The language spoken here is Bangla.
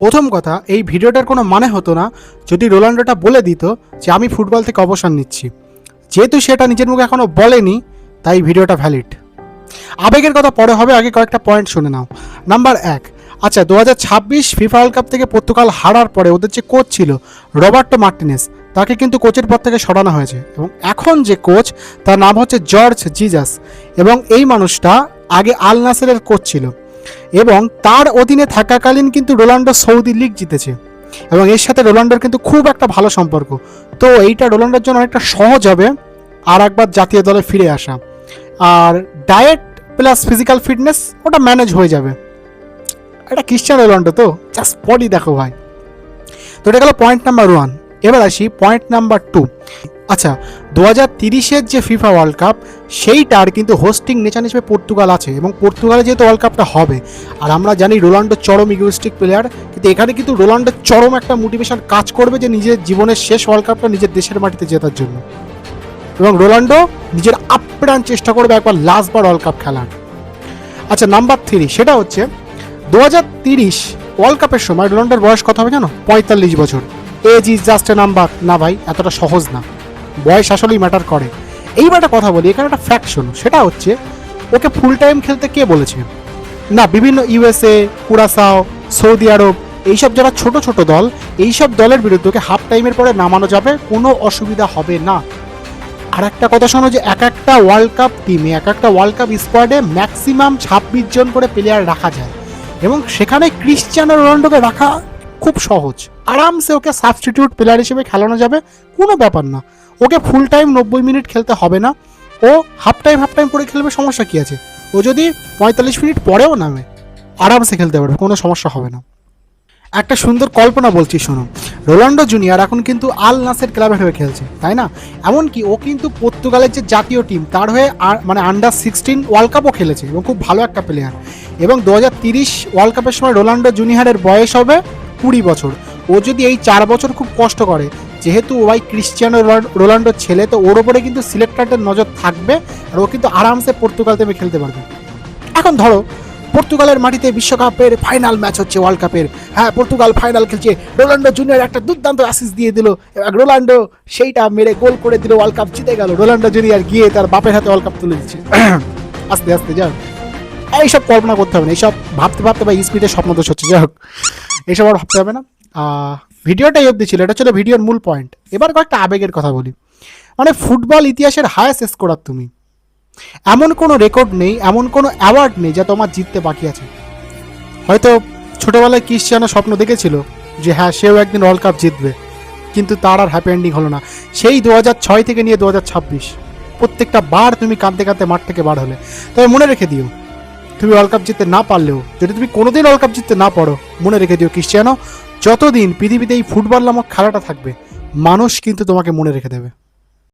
প্রথম কথা, এই ভিডিওটার কোনো মানে হতো না যদি রোনাল্ডোটা বলে দিত যে আমি ফুটবল থেকে অবসর নিচ্ছি। যেহেতু সেটা নিজের মুখে এখনও বলেনি, তাই ভিডিওটা ভ্যালিড। আবেগের কথা পরে হবে, আগে কয়েকটা পয়েন্ট শুনে নাও। নাম্বার 1, আচ্ছা 2026 ফিফা ওয়ার্ল্ড কাপ থেকে পর্তুগাল হারার পরে ওদের যে কোচ ছিল রবার্টো মার্টিনেস, তাকে কিন্তু কোচের পদ থেকে সরানো হয়েছে এবং এখন যে কোচ তার নাম হচ্ছে জর্জ জিজাস। এবং এই মানুষটা আগে আল নাসেরের কোচ ছিল এবং তার অধীনে থাকাকালীন কিন্তু রোনাল্ডো সৌদি লিগ জিতেছে এবং এর সাথে রোনাল্ডোর কিন্তু খুব একটা ভালো সম্পর্ক। তো এইটা রোনাল্ডোর জন্য অনেকটা সহজ হবে আর একবার জাতীয় দলে ফিরে আসা। আর ডায়েট প্লাস ফিজিক্যাল ফিটনেস ওটা ম্যানেজ হয়ে যাবে। এটা ক্রিশ্চিয়ানো রোনাল্ডো, তো জাস্ট বডি দেখো ভাই। তো এটা গেল পয়েন্ট নাম্বার 1। এবার আসি পয়েন্ট নাম্বার 2। আচ্ছা 2030-এর যে ফিফা ওয়ার্ল্ড কাপ, সেইটার কিন্তু হোস্টিং নেশন হিসেবে পর্তুগাল আছে এবং পর্তুগালে যেহেতু ওয়ার্ল্ড কাপটা হবে, আর আমরা জানি রোনাল্ডো চরম ইগোইস্টিক প্লেয়ার, কিন্তু এখানে কিন্তু রোনাল্ডোর চরম একটা মোটিভেশন কাজ করবে যে নিজের জীবনের শেষ ওয়ার্ল্ড কাপটা নিজের দেশের মাটিতে জেতার জন্য। এবং রোনাল্ডো নিজের আপ্রাণ চেষ্টা করবে একবার লাস্টবার ওয়ার্ল্ড কাপ খেলার। আচ্ছা নাম্বার 3, সেটা হচ্ছে 2030 ওয়ার্ল্ড কাপের সময় রোনাল্ডোর বয়স কত হবে জানো? 45 বছর। Age is just a number. না ভাই, এতটা সহজ না, বয়স আসলেই ম্যাটার করে। এইবার একটা কথা বলি, এখানে একটা ফ্যাক্ট শোনো, সেটা হচ্ছে ওকে ফুল টাইম খেলতে কে বলেছে? না, বিভিন্ন ইউএসএ, কুরাসাও, সৌদি আরব, এইসব যারা ছোট ছোট দল, এইসব দলের বিরুদ্ধে ওকে হাফ টাইমের পরে নামানো যাবে, কোনো অসুবিধা হবে না। আর একটা কথা শোনো, যে এক একটা ওয়ার্ল্ড কাপ টিমে, এক একটা ওয়ার্ল্ড কাপ স্কোয়াডে ম্যাক্সিমাম 26 জন করে প্লেয়ার রাখা যায় এবং সেখানে ক্রিশ্চিয়ানো রোনাল্ডোকে রাখা খুব সহজ। আরামসে ওকে সাবস্টিটিউট প্লেয়ার হিসেবে খেলানো যাবে, কোনো ব্যাপার না। ওকে ফুল টাইম 90 মিনিট খেলতে হবে না, ও হাফ টাইম করে খেলবে, সমস্যা কী আছে? ও যদি 45 মিনিট পরেও নামে আরামসে খেলতে পারবে, কোনো সমস্যা হবে না। একটা সুন্দর কল্পনা বলছি শোনো, রোনাল্ডো জুনিয়র এখন কিন্তু আল নাসের ক্লাবের হয়ে খেলছে, তাই না? এমনকি ও কিন্তু পর্তুগালের যে জাতীয় টিম তার হয়ে মানে আন্ডার 16 ওয়ার্ল্ড কাপও খেলেছে এবং খুব ভালো একটা প্লেয়ার। এবং 2030 ওয়ার্ল্ড কাপের সময় রোনাল্ডো জুনিয়রের বয়স হবে 20 বছর। ও যদি এই 4 বছর খুব কষ্ট করে, যেহেতু ওই ক্রিশ্চিয়ানো রোনাল্ডোর ছেলে, তো ওর ওপরে কিন্তু সিলেক্টরদের নজর থাকবে আর ও কিন্তু আরামসে পর্তুগাল থেকে খেলতে পারবে। এখন ধরো পর্তুগালের মাটিতে বিশ্বকাপের ফাইনাল ম্যাচ হচ্ছে, ওয়ার্ল্ড কাপের, হ্যাঁ পর্তুগাল ফাইনাল খেলছে, রোনাল্ডো জুনিয়র একটা দুর্দান্ত অ্যাসিস্ট দিয়ে দিল, রোনাল্ডো সেইটা মেরে গোল করে দিল, ওয়ার্ল্ড কাপ জিতে গেল। রোনাল্ডো জুনিয়র গিয়ে তার বাপের হাতে ওয়ার্ল্ড কাপ তুলে দিচ্ছে। আস্তে আস্তে যাও, এইসব কল্পনা করতে হবে না, এইসব ভাবতে ভাবতে বা স্পিডে স্বপ্নদোষ হচ্ছে, যাই হোক এইসব আর ভাবতে হবে না। ভিডিওটাই অবধি ছিল, এটা ছিল ভিডিওর মূল পয়েন্ট। এবার কয়েকটা আবেগের কথা বলি। মানে ফুটবল ইতিহাসের হায়েস্ট স্কোরার তুমি, এমন কোনো রেকর্ড নেই, এমন কোনো অ্যাওয়ার্ড নেই যা তোমার জিততে বাকি আছে। হয়তো ছোটোবেলায় ক্রিশ্চিয়ানো স্বপ্ন দেখেছিল যে হ্যাঁ সেও একদিন ওয়ার্ল্ড কাপ জিতবে, কিন্তু তার আর হ্যাপি এন্ডিং হলো না। সেই 2006 থেকে নিয়ে 2026 প্রত্যেকটা বার তুমি কাঁদতে কাঁদতে মাঠ থেকে বার হলে। তবে মনে রেখে দিও, তুমি ওয়ার্ল্ড কাপ জিততে না পারলেও, যদি তুমি কোনোদিন ওয়ার্ল্ড কাপ জিততে না পারো, মনে রেখে দিও ক্রিশ্চিয়ানো, যতদিন পৃথিবীতে এই ফুটবল নামক খেলাটা থাকবে, মানুষ কিন্তু তোমাকে মনে রেখে দেবে।